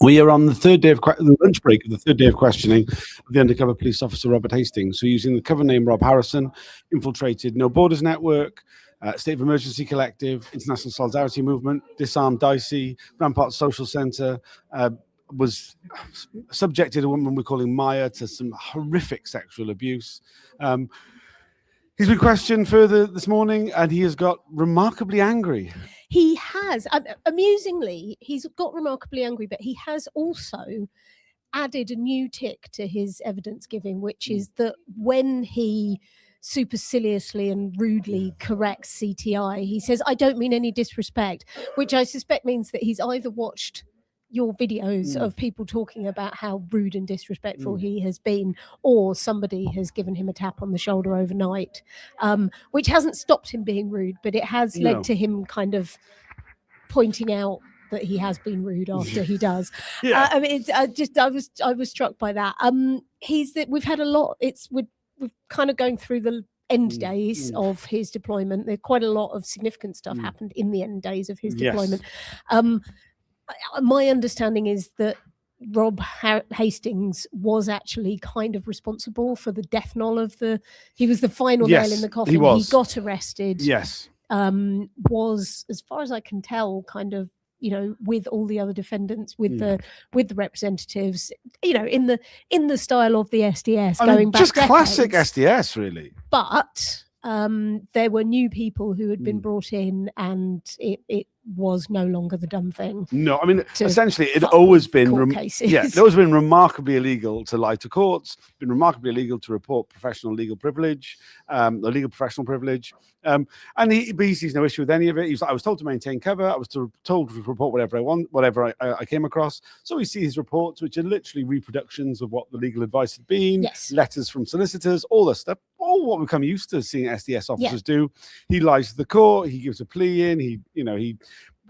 We are on the third day of the lunch break of the third day of questioning of the undercover police officer Robert Hastings, who, using the cover name Rob Harrison, infiltrated No Borders Network, State of Emergency Collective, International Solidarity Movement, Disarmed Dicey, Rampart Social Centre, was subjected a woman we're calling Maya to some horrific sexual abuse. He's been questioned further this morning, and he has got remarkably angry. He has. Amusingly, he's got remarkably angry, but he has also added a new tick to his evidence giving, which is that when he superciliously and rudely corrects CTI, he says, "I don't mean any disrespect," which I suspect means that he's either watched your videos of people talking about how rude and disrespectful he has been, or somebody has given him a tap on the shoulder overnight, which hasn't stopped him being rude, but it has led to him kind of pointing out that he has been rude after he does. I mean, I was struck by that. We've had a lot. We're kind of going through the end days of his deployment. There quite a lot of significant stuff happened in the end days of his deployment. My understanding is that Rob Hastings was actually kind of responsible for the death knell of he was the final nail in the coffin. He got arrested. Was, as far as I can tell, kind of, with all the other defendants, with the representatives, in the style of the SDS, going back just decades. Classic SDS, really. But there were new people who had been brought in, and it was no longer the dumb thing. No, I mean, essentially, it always been it always been remarkably illegal to lie to courts. Been remarkably illegal to report professional legal privilege, or legal professional privilege. And he sees no issue with any of it. He's like, I was told to maintain cover. I was told to report whatever I want, whatever I came across. So we see his reports, which are literally reproductions of what the legal advice had been, letters from solicitors, all this stuff, all what we've become used to seeing SDS officers do. He lies to the court. He gives a plea in. He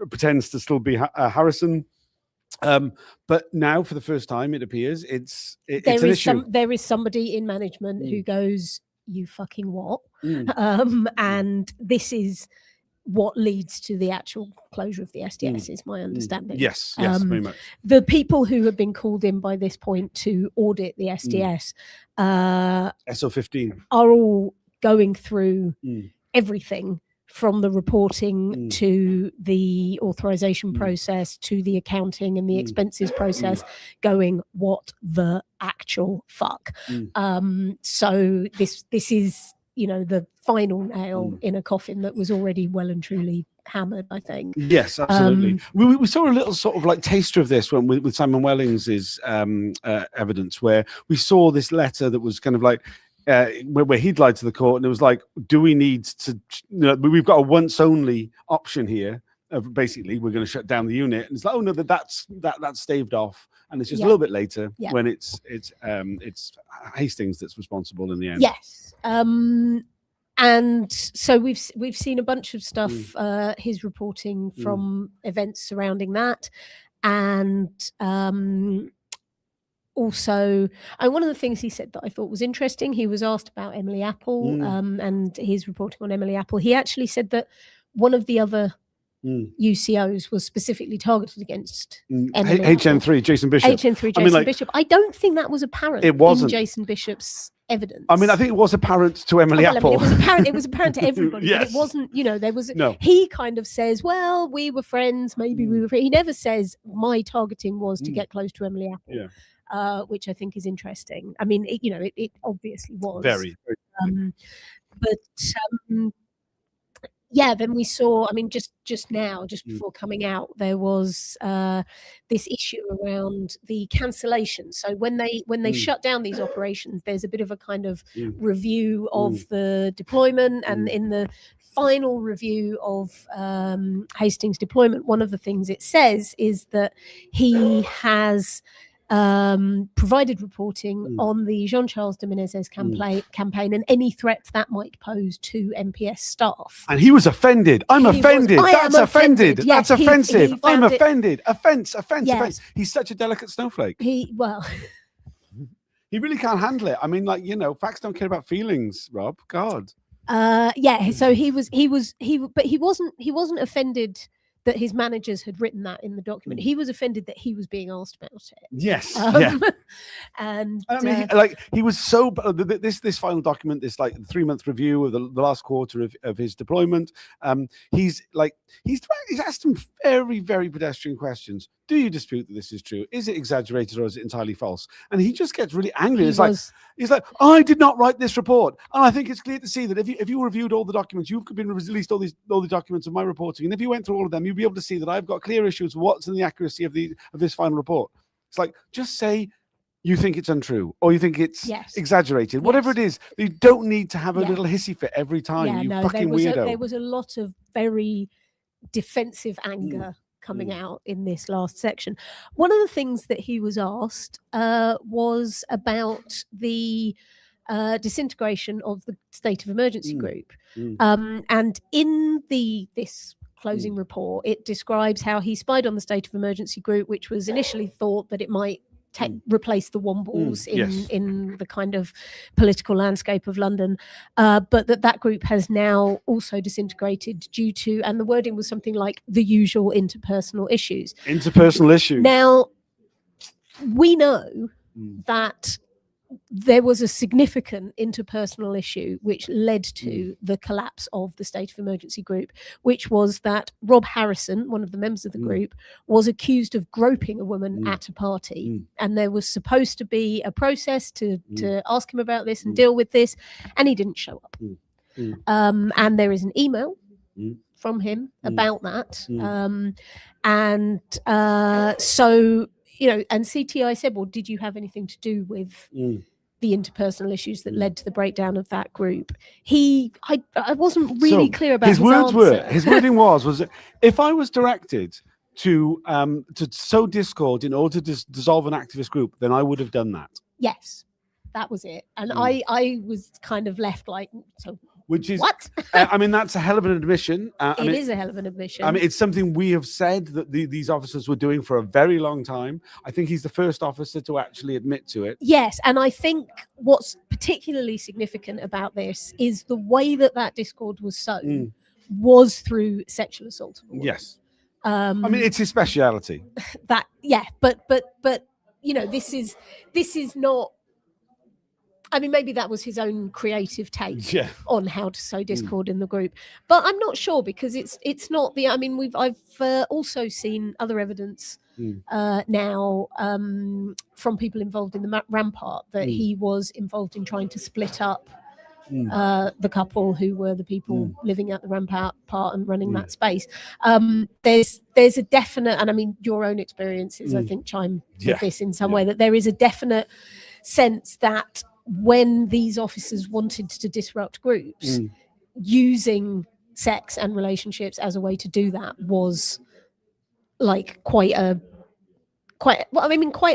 pretends to still be Harrison. But now, for the first time, it appears it's an issue. There is somebody in management who goes, "You fucking what?" And this is what leads to the actual closure of the SDS, is my understanding. Yes, very much. The people who have been called in by this point to audit the SDS, SO15, are all going through everything, from the reporting to the authorization process to the accounting and the expenses process, going, what the actual fuck? So this is, the final nail in a coffin that was already well and truly hammered, I think. Yes, absolutely. We saw a little sort of like taster of this when with Simon Wellings's evidence, where we saw this letter that was kind of like, where he'd lied to the court, and it was like, do we need to, we've got a once only option here of basically we're going to shut down the unit, and it's like, oh no, that's staved off, and it's just a little bit later when it's Hastings that's responsible in the end. Yes. And so we've seen a bunch of stuff, his reporting from events surrounding that, and also, one of the things he said that I thought was interesting, he was asked about Emily Apple and his reporting on Emily Apple. He actually said that one of the other UCOs was specifically targeted against Emily HN3, Jason Bishop. HN3, Jason Bishop. I don't think that was apparent in Jason Bishop's evidence. I mean, I think it was apparent to Emily Apple. It was apparent to everybody, but it wasn't, there was, he kind of says, well, we were friends, maybe we were friends. He never says my targeting was to get close to Emily Apple. Yeah. Which I think is interesting. I mean, it obviously was. Very. Then we saw, I mean, just before coming out, there was this issue around the cancellation. So when they shut down these operations, there's a bit of a kind of review of the deployment, and in the final review of Hastings' deployment, one of the things it says is that he has provided reporting on the Jean-Charles de Menezes campaign and any threats that might pose to MPS staff. And he was offended. I'm offended. That's offended. That's offensive. I'm offended. Offense. He's such a delicate snowflake. He really can't handle it. I mean, facts don't care about feelings, Rob. God. So he wasn't offended that his managers had written that in the document. He was offended that he was being asked about it. Yes. And I mean, he was so this final document, this like 3-month review of the last quarter of his deployment. He's asked him very, very pedestrian questions. Do you dispute that this is true? Is it exaggerated or is it entirely false? And he just gets really angry. He's like, I did not write this report. And I think it's clear to see that if you reviewed all the documents, you've been released all the documents of my reporting. And if you went through all of them, you'd be able to see that I've got clear issues with what's in the accuracy of this final report. It's like, just say you think it's untrue or you think it's exaggerated, whatever it is. You don't need to have a little hissy fit every time. Fucking weirdo. There was a lot of very defensive anger coming out in this last section. One of the things that he was asked was about the disintegration of the state of emergency group. And in this closing report, it describes how he spied on the state of emergency group, which was initially thought that it might replace the Wombles in the kind of political landscape of London, but that group has now also disintegrated due to, and the wording was something like, the usual interpersonal issues. Now, we know that there was a significant interpersonal issue which led to the collapse of the state of emergency group, which was that Rob Harrison, one of the members of the group, was accused of groping a woman at a party. And there was supposed to be a process to ask him about this and deal with this, and he didn't show up. And there is an email from him about that. So, you know, and CTI said, well, did you have anything to do with the interpersonal issues that led to the breakdown of that group? I wasn't really clear about his answer. His wording was that if I was directed to sow discord in order to dissolve an activist group, then I would have done that. Yes, that was it. And I was kind of left like, so which is what? I mean, that's a hell of an admission. It is a hell of an admission. I mean, it's something we have said that these officers were doing for a very long time. I think he's the first officer to actually admit to it. Yes, and I think what's particularly significant about this is the way that discord was sown was through sexual assault. Yes. I mean, it's his speciality. But you know, this is not. I mean, maybe that was his own creative take on how to sow discord in the group, but I'm not sure, because it's not the. I mean, I've also seen other evidence now from people involved in the Rampart that he was involved in trying to split up the couple who were the people living at the Rampart and running that space. There's a definite, and I mean, your own experiences, I think, chime with this in some way, that there is a definite sense that when these officers wanted to disrupt groups, using sex and relationships as a way to do that was like quite an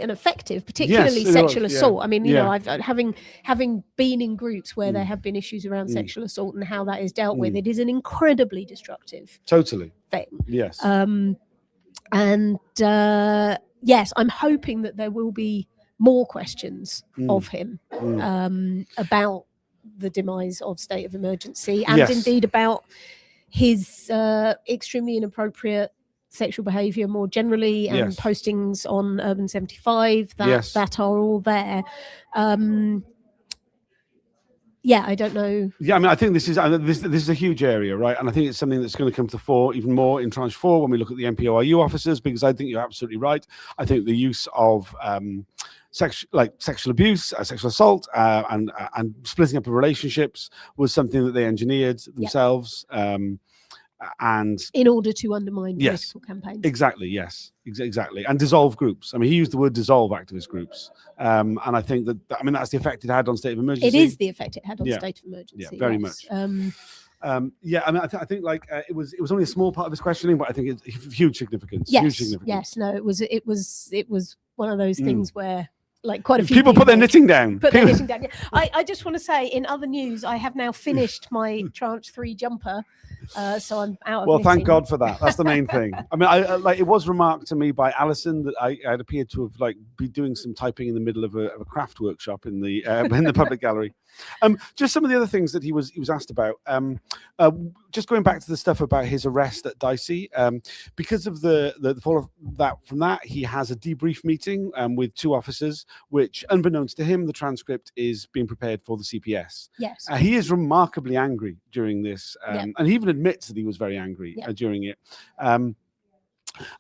effective, particularly sexual assault. I mean, you know, I've having been in groups where there have been issues around sexual assault and how that is dealt with, it is an incredibly destructive thing. Yes. Yes, I'm hoping that there will be more questions of him about the demise of state of emergency, and indeed about his extremely inappropriate sexual behaviour more generally, and postings on Urban 75 that are all there. I don't know. Yeah, I mean, I think this is a huge area, right? And I think it's something that's going to come to the fore even more in tranche 4 when we look at the MPORU officers, because I think you're absolutely right. I think the use of sexual abuse, sexual assault, and splitting up of relationships was something that they engineered themselves, and in order to undermine political campaigns. Exactly, exactly, and dissolve groups. I mean, he used the word dissolve activist groups, and I think that's the effect it had on state of emergency. It is the effect it had on state of emergency. Yeah, very much. I mean, I think like it was only a small part of his questioning, but I think it's huge significance. Yes, no, it was one of those things where, like, quite a few people put their knitting down. Yeah. I just want to say, in other news, I have now finished my tranche 3 jumper, So I'm out of Well, knitting. thank God for that. That's the main thing. I mean, I like, it was remarked to me by Alison that I'd appeared to have like be doing some typing in the middle of a craft workshop in the public gallery. Just some of the other things that he was asked about. Just going back to the stuff about his arrest at Dicey, because of the fall of that from that, he has a debrief meeting with 2 officers, which, unbeknownst to him, the transcript is being prepared for the CPS. Yes. He is remarkably angry during this, and he even admits that he was very angry during it.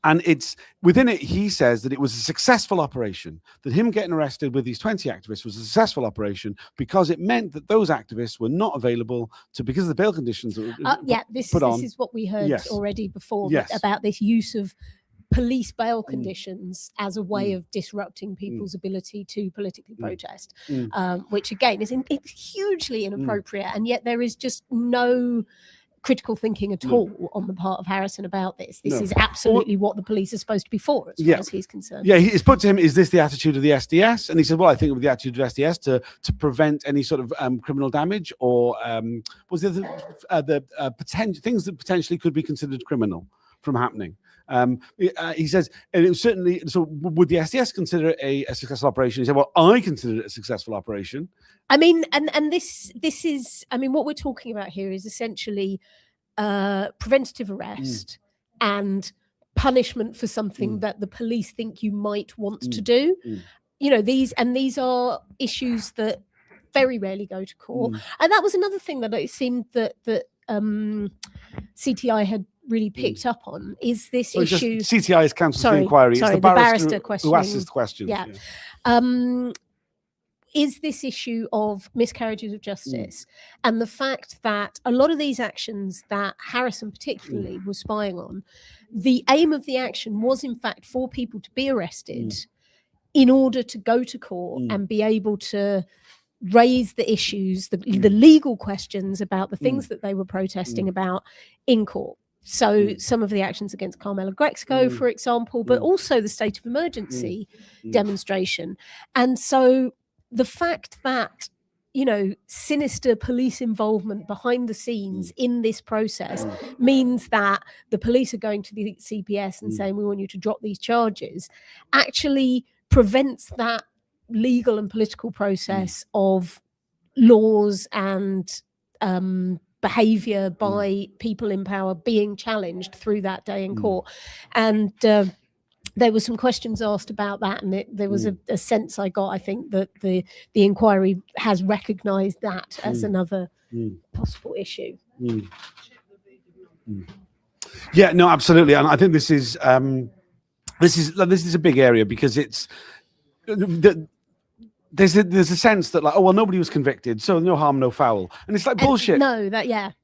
And it's within it, he says that it was a successful operation, that him getting arrested with these 20 activists was a successful operation because it meant that those activists were not available because of the bail conditions that were this put on. is what we heard already before Yes. about this use of police bail conditions as a way of disrupting people's ability to politically protest, which again is hugely inappropriate, and yet there is just no critical thinking at all on the part of Harrison about this. This is absolutely what the police are supposed to be for, as far as he's concerned. Yeah, it's put to him, is this the attitude of the SDS? And he said, well, I think it was the attitude of SDS to prevent any sort of criminal damage or was there the potential things that potentially could be considered criminal from happening. He says, and it was certainly, so would the SDS consider it a successful operation? He said, well, I consider it a successful operation. I mean, and this is, I mean, what we're talking about here is essentially preventative arrest and punishment for something that the police think you might want to do. You know, these are issues that very rarely go to court. And that was another thing that it seemed that CTI had really picked up on, is this issue. CTI is counsel for inquiry. Sorry, it's the barrister who asks the questions. Is this issue of miscarriages of justice and the fact that a lot of these actions that Harrison particularly was spying on, the aim of the action was in fact for people to be arrested in order to go to court and be able to raise the issues, the legal questions about the things that they were protesting about in court. So some of the actions against Carmela Grexico, for example, but also the state of emergency demonstration. And so the fact that, you know, sinister police involvement behind the scenes in this process means that the police are going to the CPS and saying, we want you to drop these charges, actually prevents that legal and political process of laws and behavior by people in power being challenged through that day in court. And there were some questions asked about that, and there was a sense I got, I think, that the inquiry has recognised that as another possible issue. Yeah, no, absolutely, and I think this is a big area because it's there's a sense that, like, oh well, nobody was convicted, so no harm, no foul, and it's like bullshit.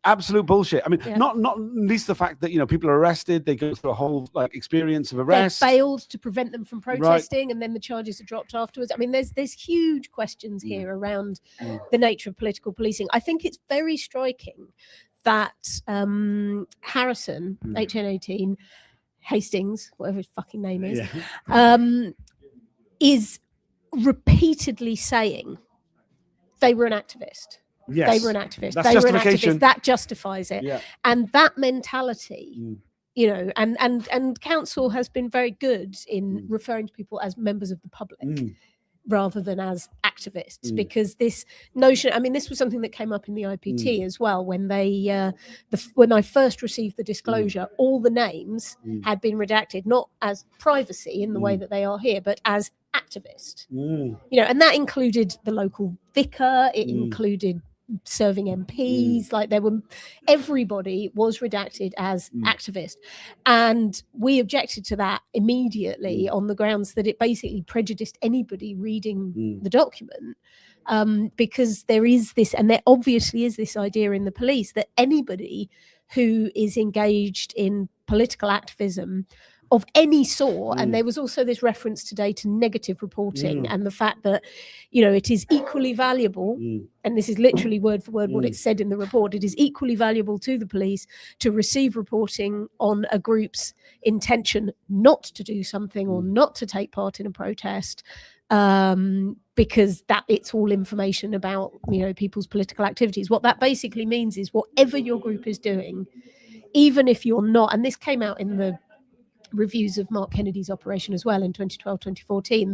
Absolute bullshit. I mean, not least the fact that, you know, people are arrested, they go through a whole like experience of arrest. They failed to prevent them from protesting, and then the charges are dropped afterwards. I mean, there's huge questions here around the nature of political policing. I think it's very striking that Harrison, HN18, Hastings, whatever his fucking name is, is repeatedly saying they were an activist. They were an activist. That's they were an justification. activist. That justifies it. And that mentality, you know, and counsel has been very good in referring to people as members of the public rather than as activists, because this notion, I mean, this was something that came up in the IPT as well when they when I first received the disclosure, all the names had been redacted, not as privacy in the way that they are here, but as activist. You know, and that included the local vicar, it included serving MPs, like everybody was redacted as activist, and we objected to that immediately on the grounds that it basically prejudiced anybody reading the document, because there is this, and there obviously is this idea in the police that anybody who is engaged in political activism of any sort, and there was also this reference today to negative reporting and the fact that, you know, it is equally valuable, and this is literally word for word what it said in the report, it is equally valuable to the police to receive reporting on a group's intention not to do something or not to take part in a protest, because that it's all information about, people's political activities. What that basically means is whatever your group is doing, even if you're not, and this came out in the reviews of Mark Kennedy's operation as well in 2012, 2014,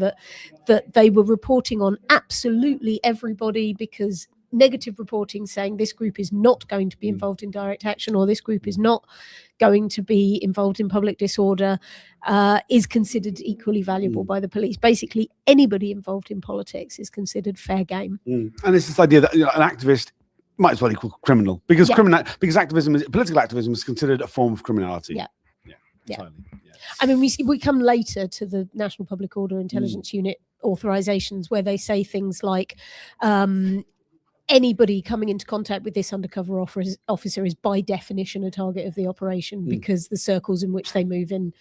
that they were reporting on absolutely everybody, because negative reporting saying this group is not going to be involved in direct action, or this group is not going to be involved in public disorder, is considered equally valuable by the police. Basically, anybody involved in politics is considered fair game. And it's this idea that an activist might as well equal criminal, because because political activism is considered a form of criminality. Yeah. Entirely. I mean, we come later to the National Public Order Intelligence Unit authorizations, where they say things like, anybody coming into contact with this undercover officer is by definition a target of the operation, because the circles in which they move in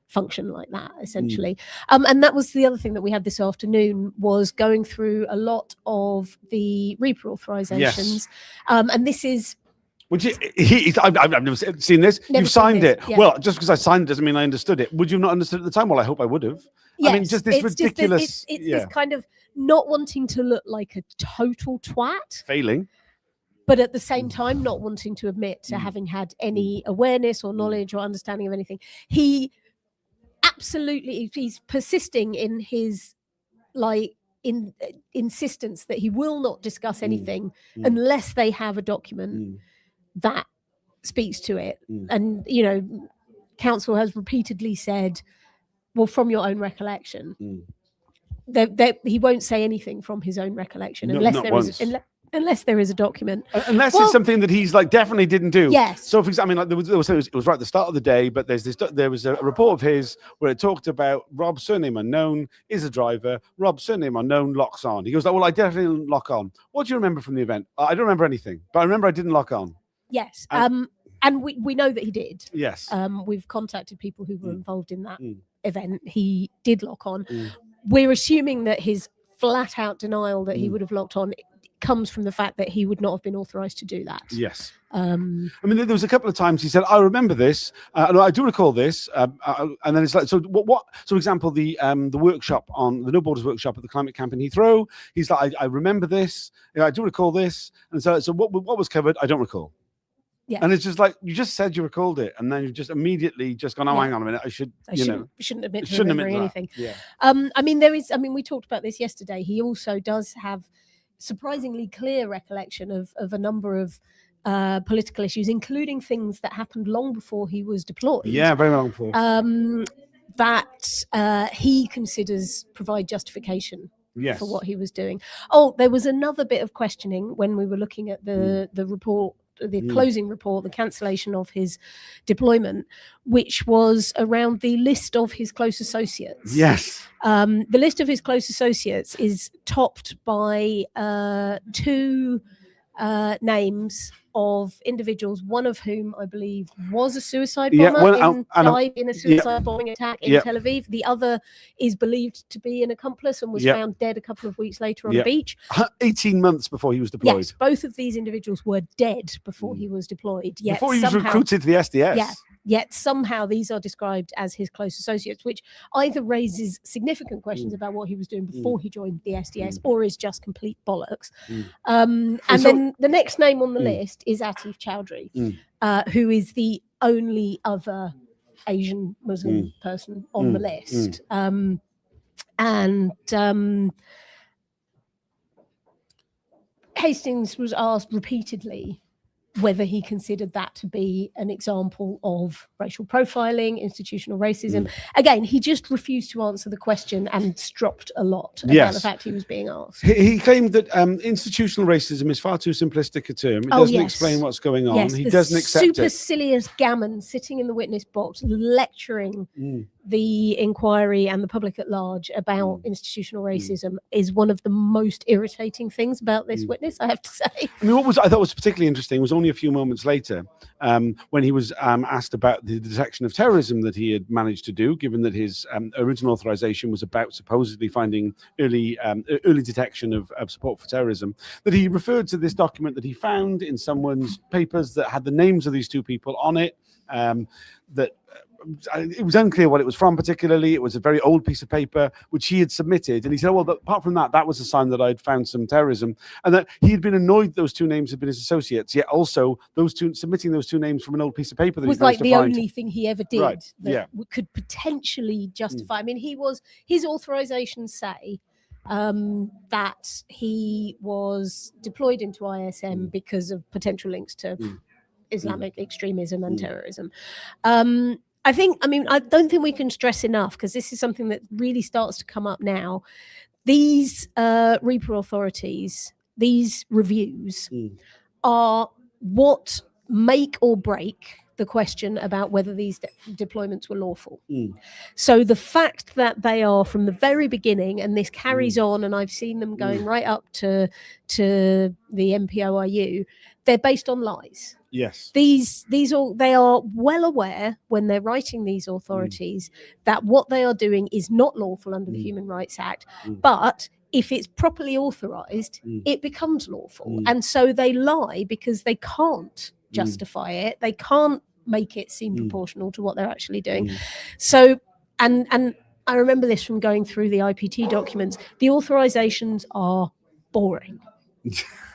function like that, essentially. And that was the other thing that we had this afternoon, was going through a lot of the Reaper authorizations. And this is... Which I've never seen this. You've signed it. Yeah. Well, just because I signed it doesn't mean I understood it. Would you have not understood at the time? Well, I hope I would have. Yes, I mean, just this ridiculous... It's this kind of not wanting to look like a total twat. Failing. But at the same time, not wanting to admit to having had any awareness or knowledge or understanding of anything. He absolutely, he's persisting in his, insistence that he will not discuss anything unless they have a document that speaks to it. And, counsel has repeatedly said, well, from your own recollection, he won't say anything from his own recollection unless there is a document. Unless it's something that he's definitely didn't do. Yes. So, for example, it was right at the start of the day, but there was a report of his where it talked about Rob, surname unknown, is a driver. Rob, surname unknown, locks on. He goes, well, I definitely didn't lock on. What do you remember from the event? I don't remember anything, but I remember I didn't lock on. Yes. And we know that he did. Yes. We've contacted people who were involved in that event. He did lock on. We're assuming that his flat out denial that he would have locked on comes from the fact that he would not have been authorized to do that. Yes. I mean, there was a couple of times he said, I remember this, and I do recall this, and then it's like, so what so for example, the workshop on the No Borders workshop at the climate camp in Heathrow, he's like, I remember this, I do recall this, and so what was covered, I don't recall. Yeah. And it's just like, you just said you recalled it, and then you've just immediately just gone, hang on a minute, I shouldn't admit to remembering anything. Yeah. We talked about this yesterday. He also does have surprisingly clear recollection of a number of political issues, including things that happened long before he was deployed. Yeah, very long before. That he considers provide justification for what he was doing. Oh, there was another bit of questioning when we were looking at the report, the closing report, the cancellation of his deployment, which was around the list of his close associates. Yes. The list of his close associates is topped by two names of individuals, one of whom I believe was a suicide bomber, died in a suicide bombing attack in Tel Aviv. The other is believed to be an accomplice and was found dead a couple of weeks later on the beach. 18 months before he was deployed. Yes, both of these individuals were dead before he was deployed. Yet before he was recruited to the SDS. Yeah. Yet somehow these are described as his close associates, which either raises significant questions about what he was doing before he joined the SDS, or is just complete bollocks. Then the next name on the list is Atif Chowdhury, who is the only other Asian Muslim person on the list. Hastings was asked repeatedly whether he considered that to be an example of racial profiling, institutional racism. Again, he just refused to answer the question and stropped a lot about the fact he was being asked. He claimed that institutional racism is far too simplistic a term. It doesn't explain what's going on. Yes, he doesn't accept it. Supercilious gammon sitting in the witness box lecturing the inquiry and the public at large about institutional racism is one of the most irritating things about this witness, I have to say. I mean, what I thought was particularly interesting was only a few moments later when he was asked about the detection of terrorism that he had managed to do, given that his original authorization was about supposedly finding early detection of support for terrorism, that he referred to this document that he found in someone's papers that had the names of these two people on it, that it was unclear what it was from particularly. It was a very old piece of paper which he had submitted, and he said, well, apart from that, that was a sign that I'd found some terrorism, and that he had been annoyed those two names had been his associates, yet also submitting those two names from an old piece of paper that was like the only thing he ever did that could potentially justify. I mean, his authorizations say that he was deployed into ISM because of potential links to Islamic extremism and terrorism. I don't think we can stress enough, because this is something that really starts to come up now. These Reaper authorities, these reviews are what make or break the question about whether these deployments were lawful. So the fact that they are from the very beginning, and this carries on, and I've seen them going right up to the MPOIU, they're based on lies. Yes. They are well aware when they're writing these authorities that what they are doing is not lawful under the Human Rights Act, but if it's properly authorized, it becomes lawful. And so they lie because they can't justify it. They can't make it seem proportional to what they're actually doing. So, and I remember this from going through the IPT documents, the authorizations are boring.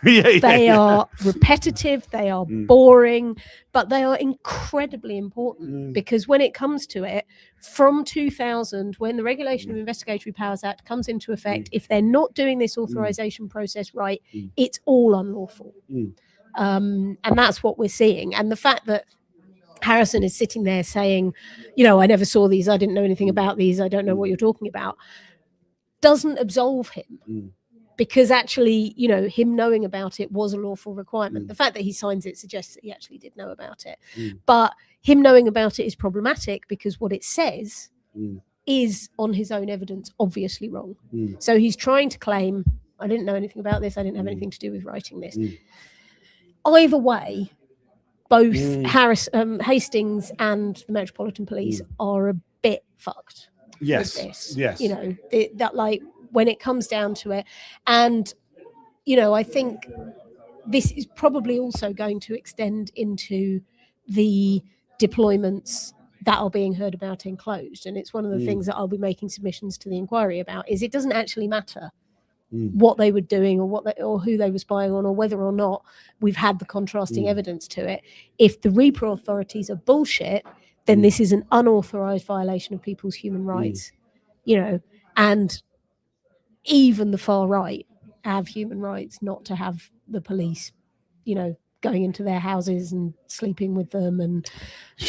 They are repetitive, they are boring, but they are incredibly important, because when it comes to it, from 2000, when the Regulation of Investigatory Powers Act comes into effect, if they're not doing this authorization process right, it's all unlawful. And that's what we're seeing. And the fact that Harrison is sitting there saying, I never saw these, I didn't know anything about these, I don't know what you're talking about, doesn't absolve him. Because actually, him knowing about it was a lawful requirement. The fact that he signs it suggests that he actually did know about it. But him knowing about it is problematic, because what it says is, on his own evidence, obviously wrong. So he's trying to claim, I didn't know anything about this, I didn't have anything to do with writing this. Either way, both Hastings and the Metropolitan Police are a bit fucked. Yes. With this. Yes. That like, when it comes down to it. And, I think this is probably also going to extend into the deployments that are being heard about enclosed. And it's one of the things that I'll be making submissions to the inquiry about, is it doesn't actually matter what they were doing, or who they were spying on, or whether or not we've had the contrasting evidence to it. If the Reaper authorities are bullshit, then this is an unauthorized violation of people's human rights, and even the far right have human rights not to have the police, going into their houses and sleeping with them. And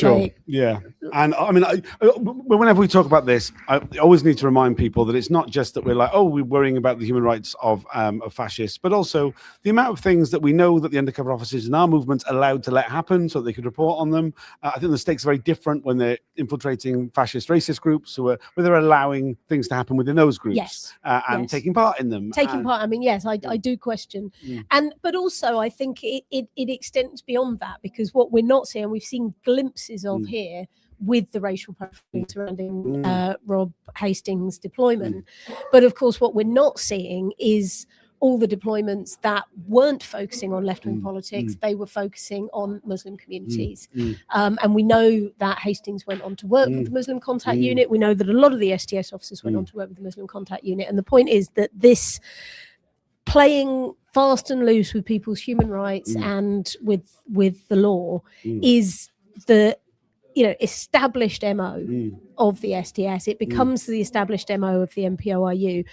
and I mean, whenever we talk about this, I always need to remind people that it's not just that we're like, we're worrying about the human rights of fascists, but also the amount of things that we know that the undercover officers in our movement allowed to let happen so they could report on them. I think the stakes are very different when they're infiltrating fascist racist groups, where they're allowing things to happen within those groups and taking part in them. I mean, yes, I do question. But also I think it extends beyond that, because what we're not seeing, we've seen glimpses of here with the racial profiling surrounding Rob Hastings' deployment. But of course, what we're not seeing is all the deployments that weren't focusing on left-wing politics. They were focusing on Muslim communities. And we know that Hastings went on to work with the Muslim Contact Unit. We know that a lot of the STS officers went on to work with the Muslim Contact Unit. And the point is that this playing fast and loose with people's human rights and with the law is the established MO of the STS. It becomes the established MO of the MPOIU.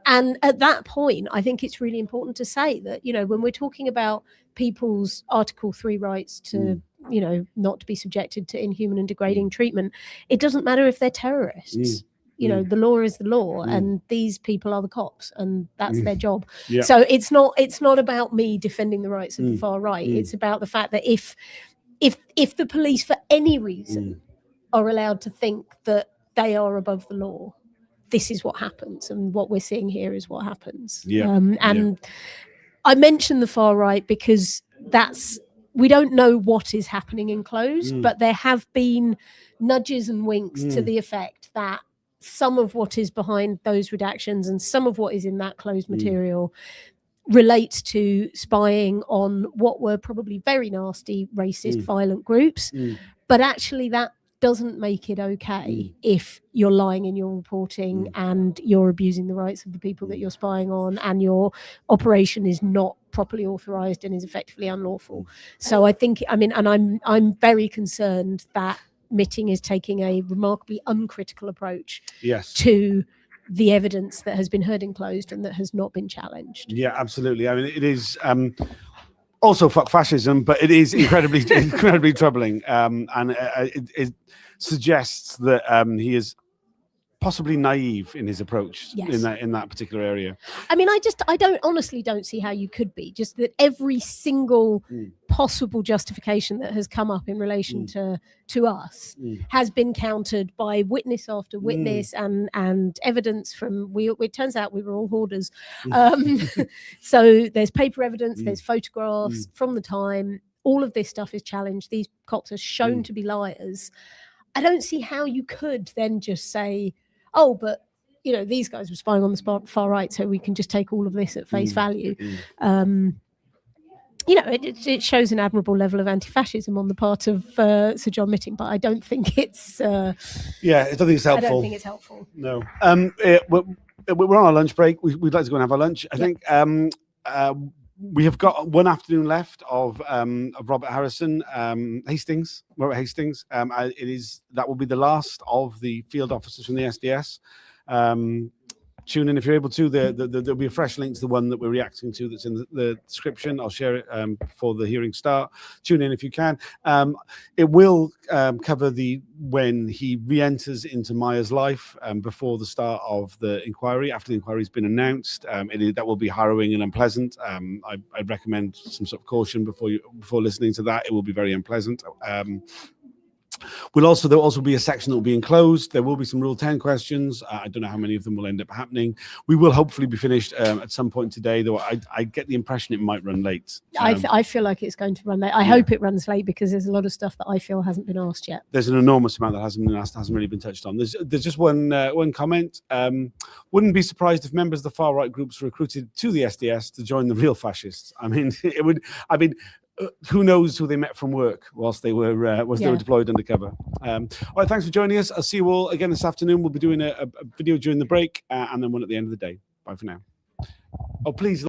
And at that point, I think it's really important to say that, when we're talking about people's Article 3 rights to, not to be subjected to inhuman and degrading treatment, it doesn't matter if they're terrorists. The law is the law, and these people are the cops, and that's their job. So it's not about me defending the rights of the far right. It's about the fact that if the police, for any reason, are allowed to think that they are above the law, this is what happens, and what we're seeing here is what happens. I mention the far right because we don't know what is happening enclosed, but there have been nudges and winks to the effect that some of what is behind those redactions and some of what is in that closed material relates to spying on what were probably very nasty, racist, violent groups. But actually that doesn't make it okay if you're lying in your reporting and you're abusing the rights of the people that you're spying on, and your operation is not properly authorized and is effectively unlawful. So I think, I mean, and I'm very concerned that Mitting is taking a remarkably uncritical approach to the evidence that has been heard and closed and that has not been challenged. Yeah, absolutely. I mean, it is also fuck fascism, but it is incredibly incredibly troubling, and it suggests that he is possibly naive in his approach in that particular area. I mean, I honestly don't see how you could be. Just that every single possible justification that has come up in relation to us has been countered by witness after witness and evidence from it turns out we were all hoarders. So there's paper evidence, there's photographs from the time. All of this stuff is challenged. These cops are shown to be liars. I don't see how you could then just say, oh, but you know, these guys were spying on the far right, so we can just take all of this at face value. You know, it shows an admirable level of anti-fascism on the part of Sir John Mitting, but I don't think it's. I don't think it's helpful. I don't think it's helpful. No. We're on our lunch break. We'd like to go and have our lunch. I think we have got one afternoon left of Robert Hastings. Robert Hastings. That will be the last of the field officers from the SDS. Tune in if you're able to. There'll be a fresh link to the one that we're reacting to that's in the description. I'll share it before the hearing start. Tune in if you can. It will cover when he re-enters into Maya's life before the start of the inquiry. After the inquiry's been announced, that will be harrowing and unpleasant. I'd recommend some sort of caution before listening to that. It will be very unpleasant. There'll also be a section that will be enclosed. There will be some Rule 10 questions. I don't know how many of them will end up happening. We will hopefully be finished at some point today, though I get the impression it might run late. I feel like it's going to run late. I hope it runs late, because there's a lot of stuff that I feel hasn't been asked yet. There's an enormous amount that hasn't been asked, hasn't really been touched on. There's just one comment. Wouldn't be surprised if members of the far right groups were recruited to the SDS to join the real fascists. I mean, who knows who they met from work whilst they were deployed undercover. All right, thanks for joining us. I'll see you all again this afternoon. We'll be doing a video during the break and then one at the end of the day. Bye for now. Oh, please.